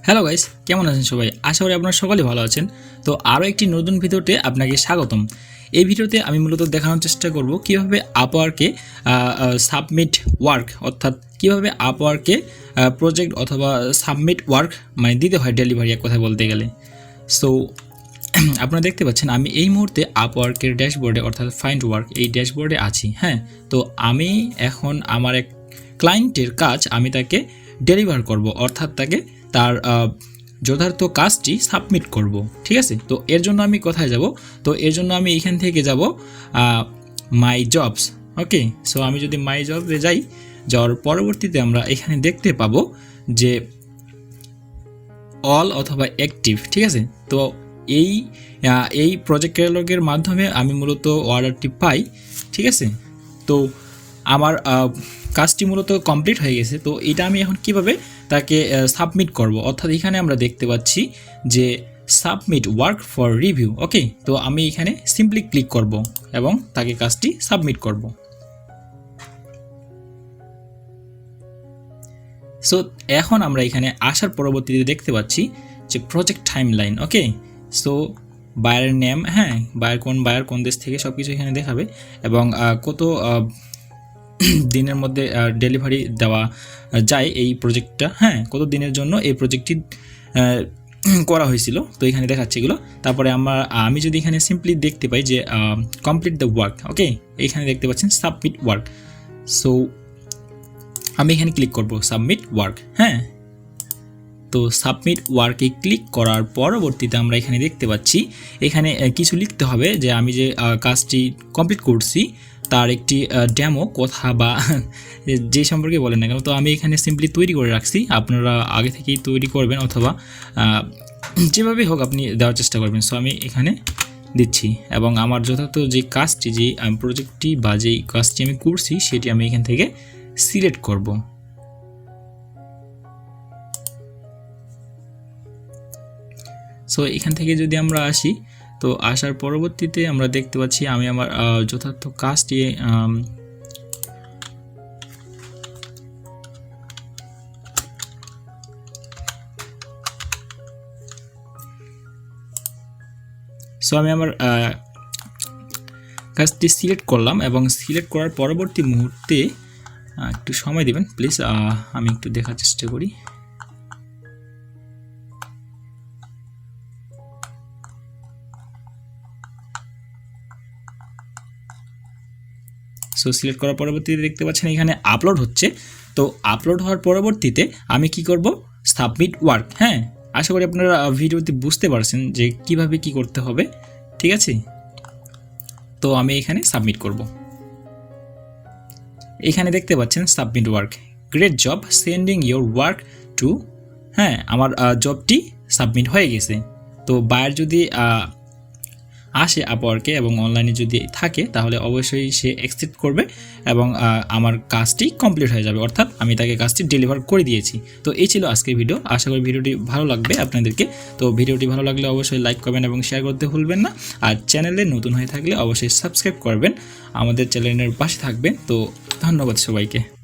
Hello guys, কেমন আছেন সবাই? আশা করি আপনারা সকলেই ভালো আছেন। তো আরও একটি নতুন ভিডিওতে আপনাকে স্বাগতম। এই ভিডিওতে আমি মূলত দেখানোর চেষ্টা করব কিভাবে আপওয়ার্কে সাবমিট ওয়ার্ক, অর্থাৎ কিভাবে আপওয়ার্কে প্রজেক্ট অথবা সাবমিট ওয়ার্ক মানে দিতে হয় ডেলিভারি, এক কথা বলতে গেলে। সো আপনারা দেখতে পাচ্ছেন আমি এই মুহূর্তে আপওয়ার্কের ড্যাশবোর্ডে অর্থাৎ ফাইন্ড ওয়ার্ক এই ড্যাশবোর্ডে আছি। হ্যাঁ, তো আমি এখন আমার এক ক্লায়েন্টের কাজ আমি তাকে ডেলিভার করব, অর্থাৎ তাকে তার যথার্থ কাজটি সাবমিট করব। ঠিক আছে, তো এর জন্য আমি কোথায় যাব? তো এর জন্য আমি এখান থেকে যাব মাই জবস। ওকে, সো আমি যদি মাই জবে যাই, যাওয়ার পরবর্তীতে আমরা এখানে দেখতে পাবো যে অল অথবা অ্যাক্টিভ। ঠিক আছে, তো এই প্রজেক্ট ক্যাটালগের মাধ্যমে আমি মূলত অর্ডারটি পাই। ঠিক আছে, তো আমার কাজটি মূলত কমপ্লিট হয়ে গেছে। তো এটা আমি এখন কিভাবে তাকে সাবমিট করব, অর্থাৎ এখানে আমরা দেখতে পাচ্ছি যে সাবমিট ওয়ার্ক ফর রিভিউ। ওকে, তো আমি এখানে সিম্পলি ক্লিক করব এবং তাকে কাজটি সাবমিট করব। সো এখন আমরা এখানে আসার পরবর্তীতে দেখতে পাচ্ছি যে প্রজেক্ট টাইমলাইন। ওকে, সো বায়ারের নেম, হ্যাঁ, বায়ার কোন দেশ থেকে, সব কিছু এখানে দেখাবে এবং কত দিনের মধ্যে ডেলিভারি দেওয়া যায় এই প্রজেক্টটা, হ্যাঁ, কত দিনের জন্য এই প্রজেক্টটি করা হয়েছিল, তো এখানে দেখাচ্ছে এগুলো। তারপরে আমি যদি এখানে সিম্পলি দেখতে পাই যে কমপ্লিট দ্য ওয়ার্ক। ওকে, এখানে দেখতে পাচ্ছেন সাবমিট ওয়ার্ক। সো আমি এখানে ক্লিক করব সাবমিট ওয়ার্ক। হ্যাঁ, তো সাবমিট ওয়ার্কে ক্লিক করার পরবর্তীতে আমরা এখানে দেখতে পাচ্ছি এখানে কিছু লিখতে হবে যে আমি যে কাজটি কমপ্লিট করছি তার একটি ডেমো কথা বা যে সম্পর্কে বলেন না কেন। তো আমি এখানে সিম্পলি তৈরি করে রাখছি, আপনারা আগে থেকেই তৈরি করবেন অথবা যেভাবে হোক আপনি দেওয়ার চেষ্টা করবেন। সো আমি এখানে দিচ্ছি এবং আমার যথার্থ যে কাজটি, যে প্রজেক্টটি বা যেই কাজটি আমি করছি সেটি আমি এখান থেকে সিলেক্ট করব। সো এখান থেকে যদি আমরা আসি, তো আসার পরবর্তীতে আমরা দেখতে পাচ্ছি আমি আমার যথার্থ কাজটি আমি আমার কাজটি সিলেক্ট করলাম এবং সিলেক্ট করার পরবর্তী মুহূর্তে একটু সময় দেবেন প্লিজ, আমি একটু দেখার চেষ্টা করি। সো সিলেক্ট করার পরবর্তীতে দেখতে পাচ্ছেন এখানে আপলোড হচ্ছে। তো আপলোড হওয়ার পরবর্তীতে আমি কি করব? Submit work. হ্যাঁ, আশা করি আপনারা ভিডিওতে বুঝতে পারছেন যে কিভাবে কি করতে হবে। ঠিক আছে, তো আমি এখানে সাবমিট করব। এখানে দেখতে পাচ্ছেন submit work, great job sending your work to. হ্যাঁ, আমার জবটি সাবমিট হয়ে গেছে। তো বায়ার যদি আসে আপওয়ার্কে এবং অনলাইনে যদি থাকে তাহলে অবশ্যই সে অ্যাকসেপ্ট করবে এবং আমার কাজটি কমপ্লিট হয়ে যাবে, অর্থাৎ আমি তাকে কাজটি ডেলিভার করে দিয়েছি। তো এই ছিল আজকের ভিডিও, আশা করি ভিডিওটি ভালো লাগবে আপনাদেরকে। তো ভিডিওটি ভালো লাগলে অবশ্যই লাইক করবেন এবং শেয়ার করতে ভুলবেন না। আর চ্যানেলে নতুন হয়ে থাকলে অবশ্যই সাবস্ক্রাইব করবেন, আমাদের চ্যানেলের পাশে থাকবেন। তো ধন্যবাদ সবাইকে।